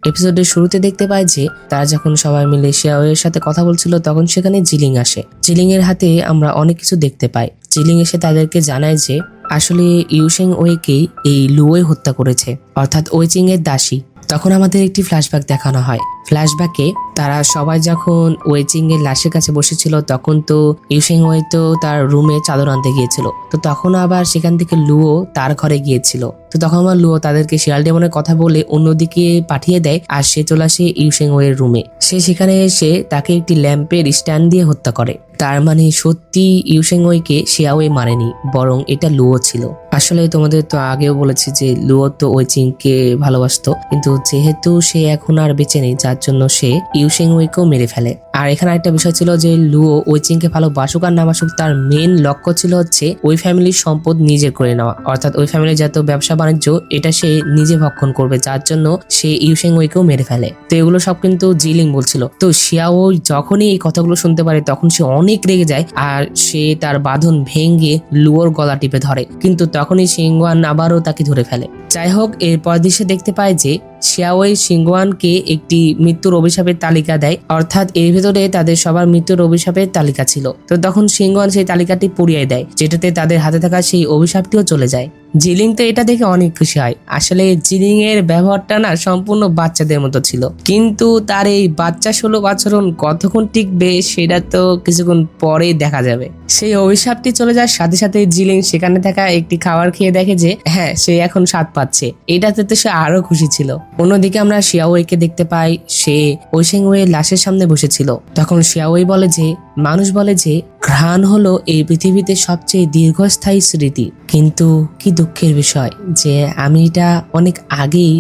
এপিসোডের শুরুতে দেখতে পায় যে তারা যখন সবাই মিলে শিয়াওয়ের সাথে কথা বলছিল তখন সেখানে জিলিং আসে। জিলিং এর হাতে আমরা অনেক কিছু দেখতে পাই। জিলিং এসে তাদেরকে জানায় যে আসলে ইউশেং ওয়েকেই এই লুওয়ে হত্যা করেছে, অর্থাৎ ওয়েচিং এর দাসী। তখন আমাদের একটি ফ্ল্যাশব্যাক দেখানো হয়। ফ্ল্যাশব্যাকে তারা সবাই যখন ওয়েচিং এর লাশের কাছে বসেছিল তখন তো ইউশেং ওয়ে তো তার রুমে চাদর আনতে গিয়েছিল, তো তখন আবার সেখান থেকে লুও তার ঘরে গিয়েছিল। তো তখন আমার লুও তাদেরকে শিয়াল ডেমনের কথা বলে অন্যদিকে পাঠিয়ে দেয় আর সে চলে আসে ইউশেং ওয়ের রুমে। সে সেখানে এসে তাকে একটি ল্যাম্পের স্ট্যান্ড দিয়ে হত্যা করে। তার মানে সত্যি ইউশেং ওয়েকে শিয়াওয়ে মারেনি, বরং এটা লুও ছিল। আসলে তোমাদের তো আগেও বলেছি যে লুও তো ওয়েচিংকে ভালোবাসতো, কিন্তু যেহেতু সে এখন আর বেঁচে নেই যার জন্য সে ইউশেং ওয়েকেও মেরে ফেলে। আর এখানে একটা বিষয় ছিল যে লুও ওয়েচিংকে ভালোবাসুক আর না বাসুক, তার মেন লক্ষ্য ছিল হচ্ছে ওই ফ্যামিলির সম্পদ নিজে করে নেওয়া, অর্থাৎ ওই ফ্যামিলির যত ব্যবসা বাণিজ্য এটা সে নিজে ভক্ষণ করবে, যার জন্য সে ইউশেং ওয়েকেও মেরে ফেলে। তো এগুলো সব কিন্তু জিলিং বলছিল। তো শিয়াও যখনই এই কথাগুলো শুনতে পারে তখন সে অনেক রেগে যায় আর সে তার বাঁধন ভেঙে লুওর গলা টিপে ধরে, কিন্তু তখনই সিংওয়ান আবারও তাকে ধরে ফেলে। যাই হোক, এরপর দৃশ্যে দেখতে পায় যে শিয়াওয়ে সিংওয়ানকে একটি মৃত্যুর অভিশাপের তালিকা দেয়, অর্থাৎ এর ভেতরে তাদের সবার মৃত্যুর অভিশাপের তালিকা ছিল। তো তখন সিংওয়ান সেই তালিকাটি পুড়িয়ে দেয়, যেটাতে তাদের হাতে থাকা সেই অভিশাপটিও চলে যায়। জিলিং তো এটা দেখে অনেক খুশি হয়। আসলে জিলিং এর ব্যবহারটা না সম্পূর্ণ বাচ্চাদের মতো ছিল, কিন্তু তার এই বাচ্চা সুলভ আচরণ কতক্ষণ টিকবে সেটা তো কিছুক্ষণ পরেই দেখা যাবে। সেই অভিশাপটি চলে যাওয়ার সাথে সাথে জিলিং সেখানে থাকা একটি খাবার খেয়ে দেখে যে হ্যাঁ, সে এখন স্বাদ পাচ্ছে। এটাতে তো সে আরো খুশি ছিল। অন্যদিকে আমরা শিয়াওয়েকে দেখতে পাই, সে ওয়েচিং ওয়ের লাশের সামনে বসেছিল। তখন শিয়াওয়ে বলে যে মানুষ বলে যে ঘ্রাণ হলো এই পৃথিবীতে সবচেয়ে দীর্ঘস্থায়ী স্মৃতি, কিন্তু কি দুঃখের বিষয় যে আমি এটা অনেক আগেই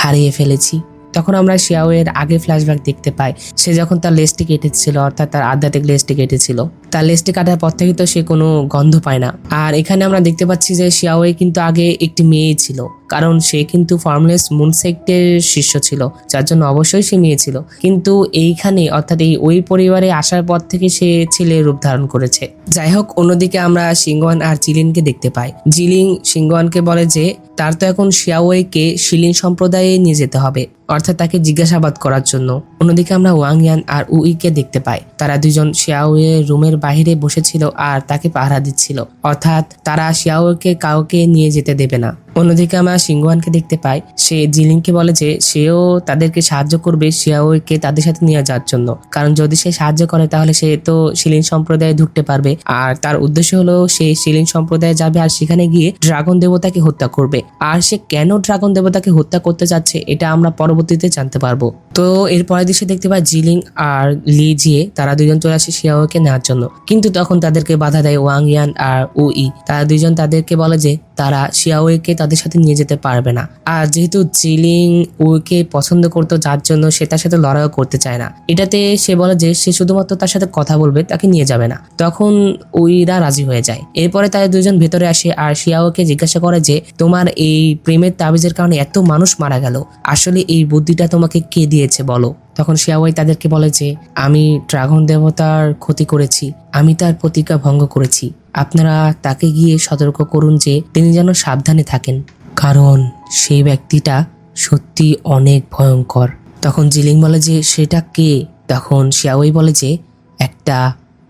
হারিয়ে ফেলেছি। তখন আমরা শিয়াওয়ের আগে ফ্ল্যাশব্যাক দেখতে পাই। সে যখন তার লেজটি কেটেছিল, অর্থাৎ তার আধ্যাত্মিক লেজটি কেটেছিল, তার লেজটি কাটার পর থেকে তো সে কোনো গন্ধ পায় না। আর এখানে আমরা দেখতে পাচ্ছি যে শিয়াওয়ে কিন্তু আগে একটি মেয়ে ছিল, কারণ সে কিন্তু ফর্মলেস মুন সেক্টের শিষ্য ছিল, যার জন্য অবশ্যই সে মেয়ে ছিল। কিন্তু এইখানে অর্থাৎ এই ওই পরিবারে আসার পর থেকে সে ছেলের রূপ ধারণ করেছে। যাই হোক, অন্যদিকে আমরা সিংওয়ান আর জিলিনকে দেখতে পাই। জিলিং সিংওয়ানকে বলে যে তার তো এখন শিয়াওয়েকে শিলিন সম্প্রদায়ে নিয়ে যেতে হবে, অর্থাৎ তাকে জিজ্ঞাসাবাদ করার জন্য। অন্যদিকে আমরা ওয়াং ইয়ান আর উইকে দেখতে পাই। তারা দুজন শিয়াওয়ে রুমের বাইরে বসেছিল আর তাকে পাহারা দিচ্ছিল, অর্থাৎ তারা শিয়াওকে কাউকে নিয়ে যেতে দেবে না। অন্যদিকে আমরা সিংওয়ানকে দেখতে পাই, সে জিলিংকে বলে যে সেও তাদেরকে সাহায্য করবে শিয়াওকে তাদের সাথে নিয়ে যাওয়ার জন্য, কারণ যদি সে সাহায্য করে তাহলে সে তো শিলিন সম্প্রদায়ে ঢুকতে পারবে। আর তার উদ্দেশ্য হলো সে শিলিন সম্প্রদায়ে যাবে আর সেখানে গিয়ে ড্রাগন দেবতাকে হত্যা করবে। আর সে কেন ড্রাগন দেবতাকে হত্যা করতে যাচ্ছে এটা আমরা পরবর্তীতে জানতে পারবো। তো এর পরের দৃশ্যে দেখতে পাই জিলিং আর লি জিয়ে তারা দুজন চলে আসে শিয়াওকে নেওয়ার জন্য, কিন্তু তখন তাদেরকে বাধা দেয় ওয়াং ইয়ান আর উই। তারা দুজন তাদেরকে বলে যে তারা শিয়াওকে তাদের সাথে নিয়ে যেতে পারবে না। আর যেহেতু জিলিং উইকে পছন্দ করতো যার জন্য সে তার সাথে লড়াইও করতে চায় না। এটাতে সে বলে যে সে শুধুমাত্র তার সাথে কথা বলবে, তাকে নিয়ে যাবে না। তখন উইরা রাজি হয়ে যায়। এরপরে তাদের দুজন ভেতরে আসে আর শিয়াওকে জিজ্ঞাসা করে যে তোমার এই প্রেমের তাবিজের কারণে এত মানুষ মারা গেল, আসলে এই বুদ্ধিটা তোমাকে কে দিয়েছে বলো। তখন শিয়াওয়ে তাদেরকে বলে যে আমি ড্রাগন দেবতার ক্ষতি করেছি, আমি তার প্রতিজ্ঞা ভঙ্গ করেছি। আপনারা তাকে গিয়ে সতর্ক করুন যে তিনি যেন সাবধানে থাকেন, কারণ সেই ব্যক্তিটা সত্যি অনেক ভয়ঙ্কর। তখন জিলিং বলে যে সেটা কে? তখন শিয়াওয়ে বলে যে একটা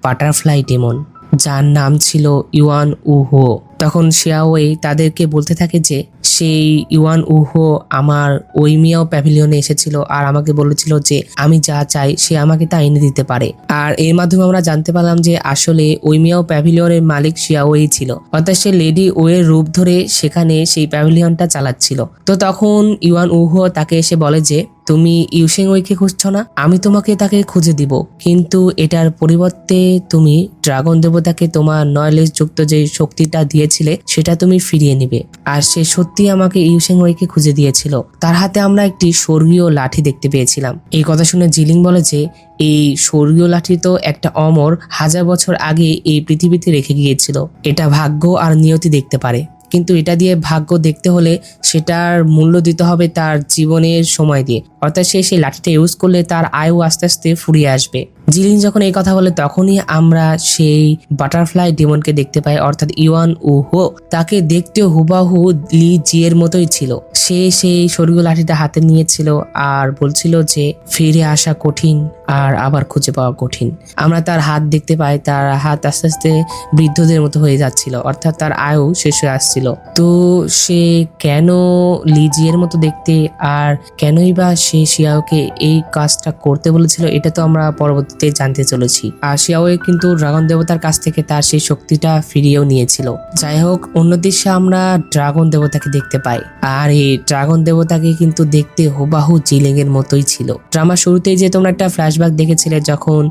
বাটারফ্লাই ডেমন, যার নাম ছিল ইউয়ান উহো। তখন শিয়াওয়ে তাদেরকে বলতে থাকে যে সেই ইউয়ান উহো আমার ওই মিয়াও প্যাভিলিয়নে এসেছিল আর আমাকে বলেছিল যে আমি যা চাই সে আমাকে তা এনে দিতে পারে। আর এর মাধ্যমে আমরা জানতে পারলাম যে আসলে ওই মিয়াও প্যাভিলিয়নের মালিক শিয়াওয়েই ছিল, অর্থাৎ সে লেডি ওয়ের রূপ ধরে সেখানে সেই প্যাভিলিয়নটা চালাচ্ছিল। তো তখন ইউয়ান উহো তাকে এসে বলে যে তুমি ইউশেং ওয়েকে খুঁজছো না, আমি তোমাকে তাকে খুঁজে দিব, কিন্তু এটার পরিবর্তে তুমি ড্রাগন দেবতাকে তোমার নলেজ যুক্ত যে শক্তিটা দিয়েছিলে সেটা তুমি ফিরিয়ে নিবে। আর সে সত্যি আমাকে ইউশেং ওয়েকে খুঁজে দিয়েছিল। তার হাতে আমরা একটি স্বর্গীয় লাঠি দেখতে পেয়েছিলাম। এই কথা শুনে জিলিং বলে যে এই স্বর্গীয় লাঠি তো একটা অমর 1000 বছর আগে এই পৃথিবীতে রেখে গিয়েছিল। এটা ভাগ্য আর নিয়তি দেখতে পারে, কিন্তু এটা দিয়ে ভাগ্য দেখতে হলে সেটার মূল্য দিতে হবে তার জীবনের সময় দিয়ে, অর্থাৎ সে সেই লাঠিটা ইউজ করলে তার আয়ু আস্তে আস্তে ফুরিয়ে আসবে। জিলিং যখন এই কথা বলে তখনই আমরা সেই বাটারফ্লাই ডেমনকে দেখতে পাই, অর্থাৎ ইওয়ান উহো। তাকে দেখতে হুবাহু লি জিয়ের মতোই ছিল। সে সেই স্বর্গীয় লাঠিটা হাতে নিয়েছিল আর বলছিল যে ফিরে আসা কঠিন আর আবার খুঁজে পাওয়া কঠিন। আমরা তার হাত দেখতে পাই, তার হাত আস্তে আস্তে বৃদ্ধদের মতো হয়ে যাচ্ছিল, অর্থাৎ তার আয়ু শেষ হয়ে আসছিল। তো সে কেন লিজিয়ের মতো দেখতে আর কেনই বা সে শিয়াওকে এই কাজটা করতে বলেছিল, এটা তো আমরা পরবর্তীতে জানতে চলেছি। আর শিয়াও কিন্তু ড্রাগন দেবতার কাছ থেকে তার সেই শক্তিটা ফিরিয়েও নিয়েছিল। যাই হোক, অন্য দৃশ্যে আমরা ড্রাগন দেবতাকে দেখতে পাই, আর এই ড্রাগন দেবতাকে কিন্তু দেখতে হুবাহু জিলিং এর মতোই ছিল। ড্রামার শুরুতেই যে তোমরা একটা ফ্ল্যাশব্যাক দেখেছিলে, যখন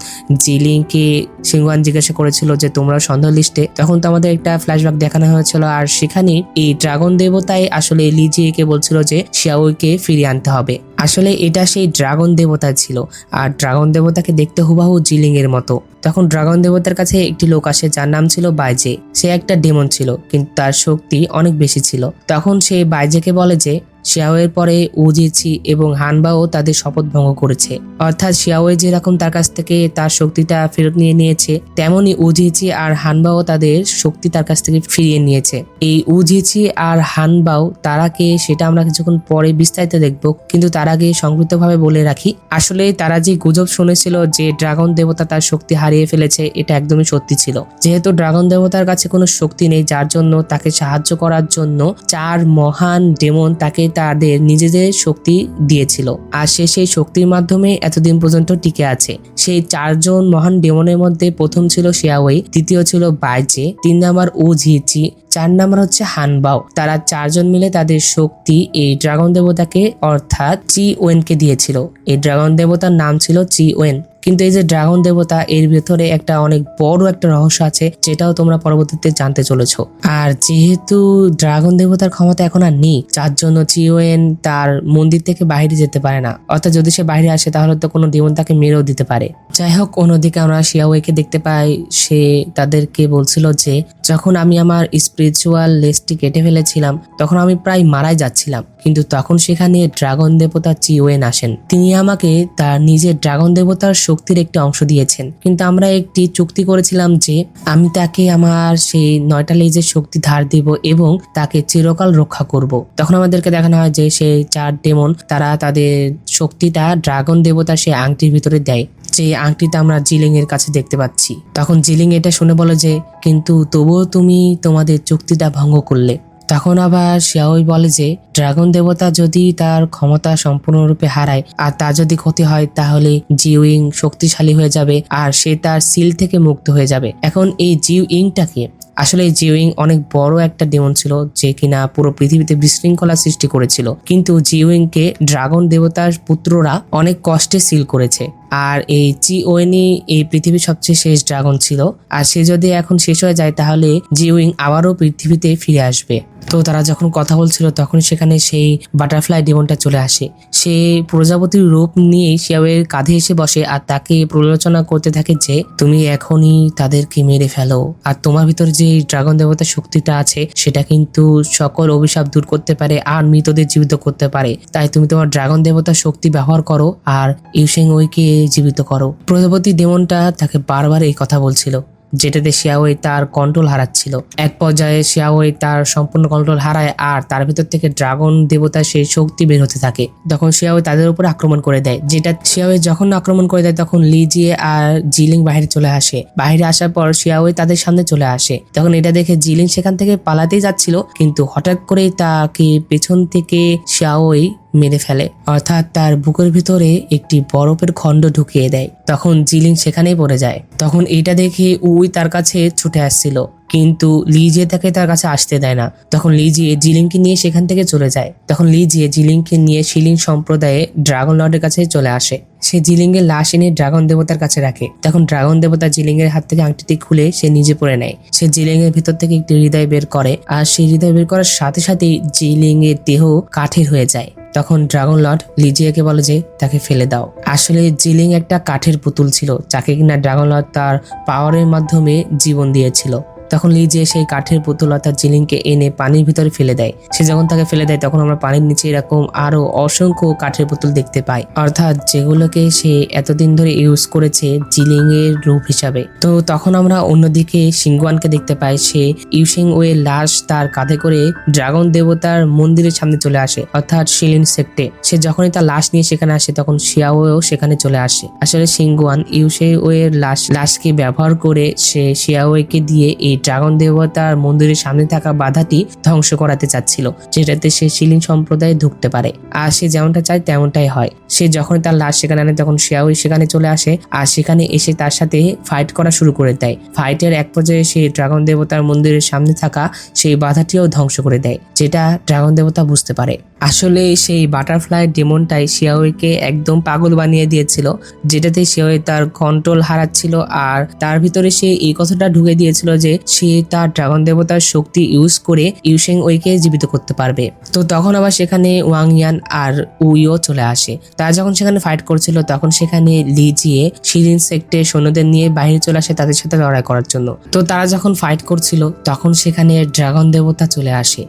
জিলিংকে সিংওয়ান জিজ্ঞাসা করেছিল যে তোমরা সন্দেহ লিস্টে, তখন তো আমাদের একটা ফ্ল্যাশব্যাক দেখানো হয়েছিল। আর সেখানে এই ড্রাগন দেবতাই আসলে লিজিকে বলছিল যে শিয়াওকে ফিরিয়ে আনতে হবে। আসলে এটা সেই ড্রাগন দেবতা ছিল, আর ড্রাগন দেবতাকে দেখতে হুবাহু জিলিং এর মতো। তখন ড্রাগন দেবতার কাছে একটি লোক আসে যার নাম ছিল বাইজে। সে একটা ডেমন ছিল, কিন্তু তার শক্তি অনেক বেশি ছিল। তখন সে বাইজেকে বলে যে শিয়াওয়ের পরে উজিচি এবং হানবাও তাদের শপথ ভঙ্গ করেছে, অর্থাৎ শিয়াওয়ে যেরকম তার কাছ থেকে তার শক্তিটা ফেরত নিয়ে নিয়েছে, তেমনি উজিচি আর হানবাও তাদের শক্তি তার কাছ থেকে ফিরিয়ে নিয়েছে। এই উজিচি আর হানবাও তারা কে সেটা আমরা কিছুক্ষণ পরে বিস্তারিত দেখব, কিন্তু তার আগে সংক্ষিপ্তভাবে বলে রাখি, আসলে তারা যে গুজব শুনেছিল যে ড্রাগন দেবতা তার শক্তি হারিয়ে ফেলেছে, এটা একদমই সত্যি ছিল। যেহেতু ড্রাগন দেবতার কাছে কোনো শক্তি নেই, যার জন্য তাকে সাহায্য করার জন্য 4 মহান ডেমন তাকে তাদের নিজেদের শক্তি দিয়েছিল, আর সে সেই শক্তির মাধ্যমে এতদিন পর্যন্ত টিকে আছে। সেই 4 জন মহান ডেমনের মধ্যে প্রথম ছিল শিয়াওয়ে, দ্বিতীয় ছিল বাইজে, 3 নাম্বার উজিচি, 4 নাম্বার হচ্ছে হানবাও। তারা 4 জন মিলে তাদের শক্তি এই ড্রাগন দেবতাকে অর্থাৎ চি ওয়েনকে দিয়েছিল। এই ড্রাগন দেবতার নাম ছিল চি ওয়েন। কিন্তু এই যে ড্রাগন দেবতা, এর ভেতরে একটা অনেক বড় একটা রহস্য আছে, যেটাও তোমরা পরবর্তীতে জানতে চলেছো। আর যেহেতু ড্রাগন দেবতার ক্ষমতা এখন আর নেই, যার জন্য চিওয়েন তার মন্দির থেকে বাইরে যেতে পারে না, অর্থাৎ যদি সে বাইরে আসে তাহলে তো কোনো ডেমন তাকে মেরেও দিতে পারে। যাই হোক, অন্যদিকে আমরা শিয়াওয়েকে দেখতে পাই, সে তাদেরকে বলছিল যে যখন আমি আমার স্পিরিচুয়াল লেসটি কেটে ফেলেছিলাম তখন আমি প্রায় মারাই যাচ্ছিলাম, কিন্তু তখন সেখানে ড্রাগন দেবতা চিওয়েন আসেন। তিনি আমাকে তার নিজের ড্রাগন দেবতার শক্তির একটি অংশ দিয়েছেন, কিন্তু আমরা একটি চুক্তি করেছিলাম যে আমি তাকে আমার সেই 9টা লেজের শক্তি ধার দিব এবং তাকে চিরকাল রক্ষা করব। তখন আমাদেরকে দেখানো হয় যে সেই 4 ডেমন তারা তাদের শক্তিটা ড্রাগন দেবতার সেই আংটির ভিতরে দেয়, যে আংটিটা আমরা জিলিং এর কাছে দেখতে পাচ্ছি। তখন জিলিং এটা শুনে বলে যে কিন্তু তবুও তুমি তোমাদের চুক্তিটা ভঙ্গ করলে। তখন আবার শিয়াওই বলে যে ড্রাগন দেবতা যদি তার ক্ষমতা সম্পূর্ণরূপে হারায় আর তার যদি ক্ষতি হয় তাহলে জিউইং শক্তিশালী হয়ে যাবে আর সে তার সিল থেকে মুক্ত হয়ে যাবে। এখন এই জিউইংটাকে আসলে জিউইং অনেক বড় একটা ডেমন ছিল, যে কিনা পুরো পৃথিবীতে বিশৃঙ্খলা সৃষ্টি করেছিল, কিন্তু জিউইংকে ড্রাগন দেবতার পুত্ররা অনেক কষ্টে সিল করেছে। আর এই চিওয়েনই এই পৃথিবীর সবচেয়ে শেষ ড্রাগন ছিল, আর সে যদি এখন শেষ হয়ে যায় তাহলে জিউইং আবারও পৃথিবীতে ফিরে আসবে। তো তারা যখন কথা বলছিল তখন সেখানে সেই বাটারফ্লাই ডেমনটা চলে আসে। সে প্রজাপতির রূপ নিয়ে শিয়াওয়ের কাঁধে এসে বসে আর তাকে প্রলোচনা করতে থাকে যে তুমি এখনই তাদেরকে মেরে ফেলো, আর তোমার ভিতরে যে ড্রাগন দেবতার শক্তিটা আছে সেটা কিন্তু সকল অভিশাপ দূর করতে পারে আর মৃতদের জীবিত করতে পারে, তাই তুমি তোমার ড্রাগন দেবতার শক্তি ব্যবহার করো আর ইউশেং ওইকে জীবিত করো। প্রজাপতি ডেমনটা তাকে বারবার এই কথা বলছিল, যেটাতে শিয়াওয়ে তার কন্ট্রোল হারাচ্ছিল। এক পর্যায়ে শিয়াওয়ে তার সম্পূর্ণ কন্ট্রোল হারায় আর তার ভিতর থেকে ড্রাগন দেবতার সেই শক্তি বের হতে থাকে। তখন শিয়াওয়ে তাদের উপর আক্রমণ করে দেয়, যেটা শিয়াওয়ে যখন আক্রমণ করে দেয় তখন লিজিয়ে আর জিলিং বাইরে চলে আসে। বাইরে আসার পর শিয়াওয়ে তাদের সামনে চলে আসে। তখন এটা দেখে জিলিং সেখান থেকে পালাতেই যাচ্ছিল, কিন্তু হঠাৎ করেই তাকে পেছন থেকে শিয়াওয়ে মেরে ফেলে, অর্থাৎ তার বুকের ভিতরে একটি বরফের খণ্ড ঢুকিয়ে দেয়। তখন জিলিং সেখানেই পড়ে যায়। তখন এটা দেখে উই তার কাছে ছুটে আসছিল, কিন্তু লিজিয়ে তাকে তার কাছে আসতে দেয় না। তখন লিজিয়ে জিলিংকে নিয়ে সেখান থেকে চলে যায়। তখন লিজিয়ে জিলিংকে নিয়ে শিলিং সম্প্রদায়ে ড্রাগন লর্ডের কাছে চলে আসে। সে জিলিংয়ের লাশ এনে ড্রাগন দেবতার কাছে রাখে। তখন ড্রাগন দেবতা জিলিংয়ের হাত থেকে আংটিটি খুলে সে নিজে পরে নেয়। সে জিলিংয়ের ভিতর থেকে একটি হৃদয় বের করে, আর সেই হৃদয় বের করার সাথে সাথেই জিলিংয়ের দেহ কাঠের হয়ে যায়। তখন ড্রাগন লর্ড লিজিয়াকে বলে যে তাকে ফেলে দাও। আসলে জিলিং একটা কাঠের পুতুল ছিল, যাকে কিনা ড্রাগন লর্ড তার পাওয়ারের মাধ্যমে জীবন দিয়েছিল। তখন লি যে সেই কাঠের পুতুল অর্থাৎ জিলিংকে এনে পানির ভিতরে ফেলে দেয়। সে যখন তাকে ফেলে দেয় তখন আমরা পানির নিচে এরকম আরো অসংখ্য কাঠের পুতুল দেখতে পাই, অর্থাৎ যেগুলোকে সে এতদিন ধরে ইউজ করেছে জিলিং এর রূপ হিসাবে। তো তখন আমরা অন্যদিকে সিংগুয়ানকে দেখতে পাই, সে ইউশেং ওয়ের লাশ তার কাঁধে করে ড্রাগন দেবতার মন্দিরের সামনে চলে আসে, অর্থাৎ শিলিন সেক্টে। সে যখনই তার লাশ নিয়ে সেখানে আসে তখন শিয়াওয়েও সেখানে চলে আসে। আসলে সিংগুয়ান ইউশেং ওয়ের লাশকে ব্যবহার করে সে শিয়াওয়েকে দিয়ে এই ড্রাগন দেবতার মন্দিরের সামনে থাকা বাধাটি ধ্বংস করাতে চাচ্ছিল, যেটাতে সে শিলিন সম্প্রদায়ে ঢুকতে পারে। আর সে যেমনটা চায় তেমনটাই হয়। সে যখন তার লাশ সেখানে আনে তখন শিয়াওয়ে সেখানে চলে আসে আর সেখানে এসে তার সাথে ফাইট করা শুরু করে দেয়। ফাইটের এক পর্যায়ে সে ড্রাগন দেবতার মন্দিরের সামনে থাকা সেই বাধাটিও ধ্বংস করে দেয়, যেটা ড্রাগন দেবতা বুঝতে পারে। আসলে সেই বাটারফ্লাই ডেমনটাই শিয়াওয়েকে একদম পাগল বানিয়ে দিয়েছিল, যেটাতে শিয়াওয়ে তার কন্ট্রোল হারাচ্ছিল। আর তার ভিতরে সে এই কথাটা ঢুকে দিয়েছিল যে সে তার ড্রাগন দেবতার শক্তি ইউজ করে ইউশেং ওয়েকে জীবিত করতে পারবে। তো তখন আবার সেখানে ওয়াং ইয়ান আর উইও চলে আসে। তারা যখন সেখানে ফাইট করছিল তখন সেখানে লি জিয়ে শিলিন সেক্টে সৈন্যদের নিয়ে বাইরে চলে আসে তাদের সাথে লড়াই করার জন্য। তো তারা যখন ফাইট করছিল তখন সেখানে ড্রাগন দেবতা চলে আসে।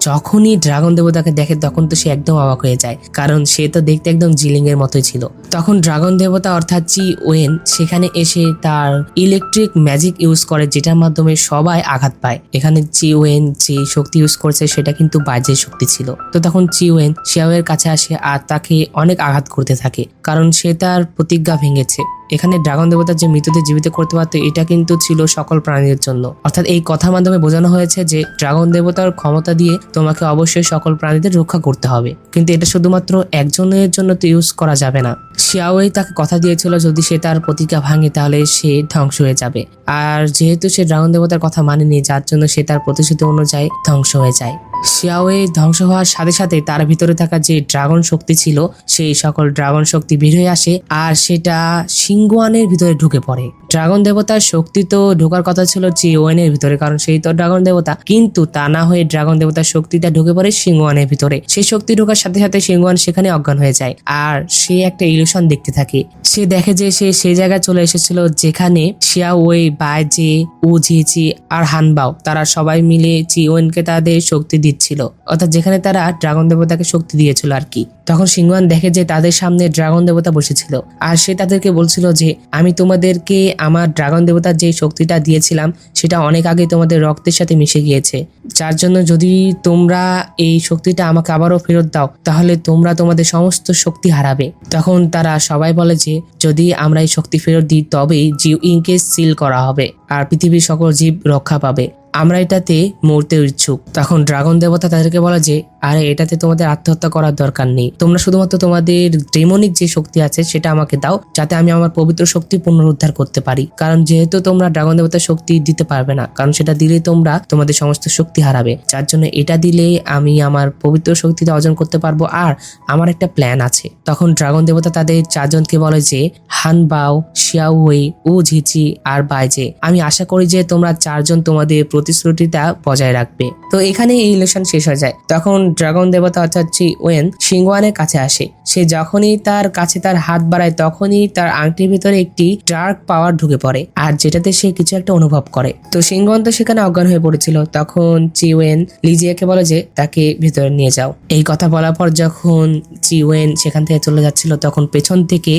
যখনই ড্রাগন দেবতাকে দেখে তখন তো সে একদম অবাক হয়ে যায়, কারণ সে তো দেখতে একদম জিলিং এর মতোই ছিল। তখন ড্রাগন দেবতা অর্থাৎ চি ওয়েন সেখানে এসে তার ইলেকট্রিক ম্যাজিক ইউজ করে, যেটার মাধ্যমে সবাই আঘাত পায়। এখানে চি ওয়েন যে শক্তি ইউজ করছে সেটা কিন্তু বাজে শক্তি ছিল। তো তখন চি ওয়েন শিয়াওয়ের কাছে আসে আর তাকে অনেক আঘাত করতে থাকে, কারণ সে তার প্রতিজ্ঞা ভেঙেছে। এখানে ড্রাগন দেবতার যে মৃতদের জীবিত করতে পারতো এটা কিন্তু ছিল সকল প্রাণীদের জন্য, অর্থাৎ এই কথার মাধ্যমে বোঝানো হয়েছে যে ড্রাগন দেবতার ক্ষমতা দিয়ে তোমাকে অবশ্যই সকল প্রাণীদের রক্ষা করতে হবে, কিন্তু এটা শুধুমাত্র একজনের জন্য তো ইউজ করা যাবে না। শিয়াওয়ে তাকে কথা দিয়েছিল যদি সে তার প্রতিজ্ঞা ভাঙে তাহলে সে ধ্বংস হয়ে যাবে, আর যেহেতু সে ড্রাগন দেবতার কথা মানেনি যার জন্য সে তার প্রতিশ্রুতি অনুযায়ী ধ্বংস হয়ে যায়। শিয়াওয়ে ধ্বংস হওয়ার সাথে সাথে তার ভিতরে থাকা যে ড্রাগন শক্তি ছিল সেই সকল ড্রাগন শক্তি বের হয়ে আসে আর সেটা সিংগুয়ানের ভিতরে ঢুকে পড়ে। ড্রাগন দেবতার শক্তি তো ঢোকার কথা ছিল চিওয়েনের ভিতরে, কারণ সেই তো ড্রাগন দেবতা, কিন্তু তা না হয়ে ড্রাগন দেবতার শক্তিটা ঢুকে পড়ে সিংগুয়ানের ভিতরে। সেই শক্তি ঢোকার সাথে সাথে সিংগুয়ান সেখানে অজ্ঞান হয়ে যায় আর সে একটা ইলিউশন দেখতে থাকে। সে দেখে যে সে সেই জায়গায় চলে এসেছিল যেখানে শিয়াওয়ে, বাইজে, উজিচি আর হানবাও তারা সবাই মিলে চিওয়েনকে তাদের শক্তি দিচ্ছিল, অর্থাৎ যেখানে তারা ড্রাগন দেবতাকে শক্তি দিয়েছিল আর কি। তখন সিংগুয়ান দেখে যে তাদের সামনে ড্রাগন দেবতা বসেছিল আর সে তাদেরকে বলছিল যে আমি তোমাদেরকে আমার ড্রাগন দেবতার যে শক্তিটা দিয়েছিলাম সেটা অনেক আগে তোমাদের রক্তের সাথে মিশে গিয়েছে, যার জন্য যদি তোমরা এই শক্তিটা আমাকে আবারও ফেরত দাও তাহলে তোমরা তোমাদের সমস্ত শক্তি হারাবে। তখন তারা সবাই বলে যে যদি আমরা এই শক্তি ফেরত দিই তবেই জিউ ইংকে সিল করা হবে আর পৃথিবীর সকল জীব রক্ষা পাবে, আমরা এটাতে মরতে ইচ্ছুক। তখন ড্রাগন দেবতা তাদেরকে বলে যে আরে এটাতে তোমাদের আত্মহত্যা করার দরকার নেই, তোমরা শুধুমাত্র তোমাদের ডেমনিক যে শক্তি আছে সেটা আমাকে দাও যাতে আমি আমার পবিত্র শক্তি পুনরুদ্ধার করতে পারি, কারণ যেহেতু তোমরা ড্রাগন দেবতার শক্তি দিতে পারবে না, কারণ সেটা দিলে তোমরা তোমাদের সমস্ত শক্তি হারাবে, যার জন্য এটা দিলে আমি আমার পবিত্র শক্তিটা অর্জন করতে পারবো আর আমার একটা প্ল্যান আছে। তখন ড্রাগন দেবতা তাদের চারজনকে বলে যে হানবাও, শিয়াওয়ে, উজিচি আর বাইজে, আমি আশা করি যে তোমরা চারজন তোমাদের প্রতিশ্রুতিটা বজায় রাখবে। তো এখানে এই ইলেকশন শেষ হয়ে যায়। তখন ড্রাগন দেবতা অর্থাৎ চি ওয়েন সিংগুয়ানের কাছে আসে। সে যখনই তার কাছে তার হাত বাড়ায় তখনই তার আংটির ভিতরে একটি ডার্ক পাওয়ার ঢুকে পড়ে আর যেটাতে সে কিছু একটা অনুভব করে। তো সিংগুয়ান তো সেখানে অজ্ঞান হয়ে পড়েছিল। তখন চি ওয়েন লিজিয়াকে বলে যে তাকে ভিতরে নিয়ে যাও। এই কথা বলার পর যখন চি ওয়েন সেখান থেকে চলে যাচ্ছিল তখন পেছন থেকে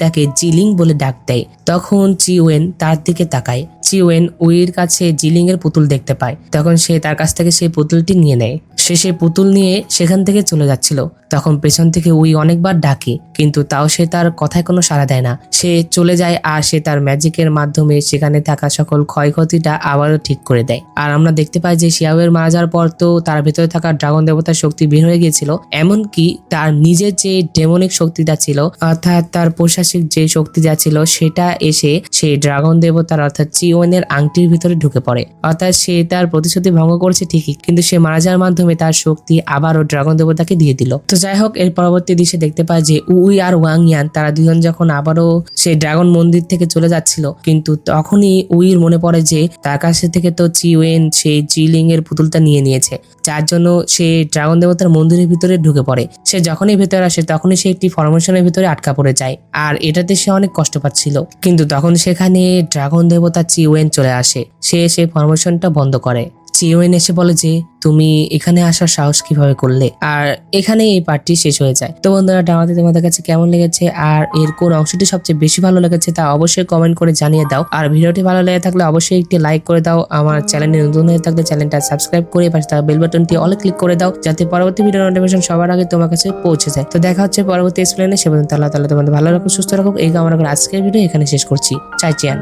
তাকে জিলিং বলে ডাক দেয়। তখন চি ওয়েন তার দিকে তাকায়। চি ওয়েন উইর কাছে জিলিং এর পুতুল দেখতে পায়, তখন সে তার কাছ থেকে সেই পুতুলটি নিয়ে নেয়। সে সেই পুতুল নিয়ে সেখান থেকে চলে যাচ্ছিল তখন পেছন থেকে অনেকবার ডাকে, কিন্তু তাও সে তার কথায় কোনো সাড়া দেয় না। সে চলে যায় আর সে তার ম্যাজিকের মাধ্যমে সেখানে থাকা সকল ক্ষয়ক্ষতিটা আবারও ঠিক করে দেয়। আর আমরা দেখতে পাই যে শিয়াওয়ের মারা যাওয়ার পর তো তার ভেতরে থাকা ড্রাগন দেবতার শক্তি বের হয়ে গিয়েছিল, এমনকি তার নিজের যে ডেমনিক শক্তিটা ছিল অর্থাৎ তার প্রশাসিক যে শক্তিটা ছিল সেটা এসে সেই ড্রাগন দেবতার অর্থাৎ চিওয়েনের আংটির ভিতরে ঢুকে পড়ে। অর্থাৎ সে তার প্রতিশ্রুতি ভঙ্গ করেছে ঠিকই, কিন্তু সে মারা যাওয়ার মাধ্যমে তার শক্তি আবারও ড্রাগন দেবতাকে দিয়ে দিল। তো যাই হোক, এর পরবর্তী দৃশ্যে দেখতে পায় যে উই আর ওয়াং ইয়ান তারা দুজন যখন আবারও সেই ড্রাগন মন্দির থেকে চলে যাচ্ছিল, কিন্তু তখনই উইর মনে পড়ে যে তার কাছে থেকে তো চিওয়েন সেই জিলিং এর পুতুলটা নিয়ে নিয়েছে, যার জন্য সে ড্রাগন দেবতার মন্দিরের ভিতরে ঢুকে পড়ে। সে যখনই ভেতরে আসে তখনই সে একটি ফরমেশনের ভিতরে আটকা পড়ে যায়, আর এটাতে সে অনেক কষ্ট পাচ্ছিল। কিন্তু তখন সেখানে ড্রাগন দেবতা চিওয়েন চলে আসে, সে সেই ফরমেশনটা বন্ধ করে। চিওয়েন এসে বলে যে তুমি এখানে আসার সাহস কিভাবে করলে, আর এখানে এই পার্টটি শেষ হয়ে যায়। তো বন্ধুরা, ড্রামাটি তোমাদের কাছে কেমন লেগেছে আর এর কোন অংশটি সবচেয়ে বেশি ভালো লেগেছে তা অবশ্যই কমেন্ট করে জানিয়ে দাও। আর ভিডিওটি ভালো লেগে থাকলে অবশ্যই একটি লাইক করে দাও। আমার চ্যানেলে নতুন হয়ে থাকলে চ্যানেলটা সাবস্ক্রাইব করে পাশে থাকা বেল বাটনটি অলে ক্লিক করে দাও, যাতে পরবর্তী ভিডিও নোটিফিকেশন সবার আগে তোমার কাছে পৌঁছে যায়। তো দেখা হচ্ছে পরবর্তী এক্সপ্লেনে। সে পর্যন্ত আল্লাহ তাআলা তোমাদের ভালো রাখুক, সুস্থ রাখুক এই কামনা করে আজকের ভিডিও এখানে শেষ করছি। চাই চিয়ান।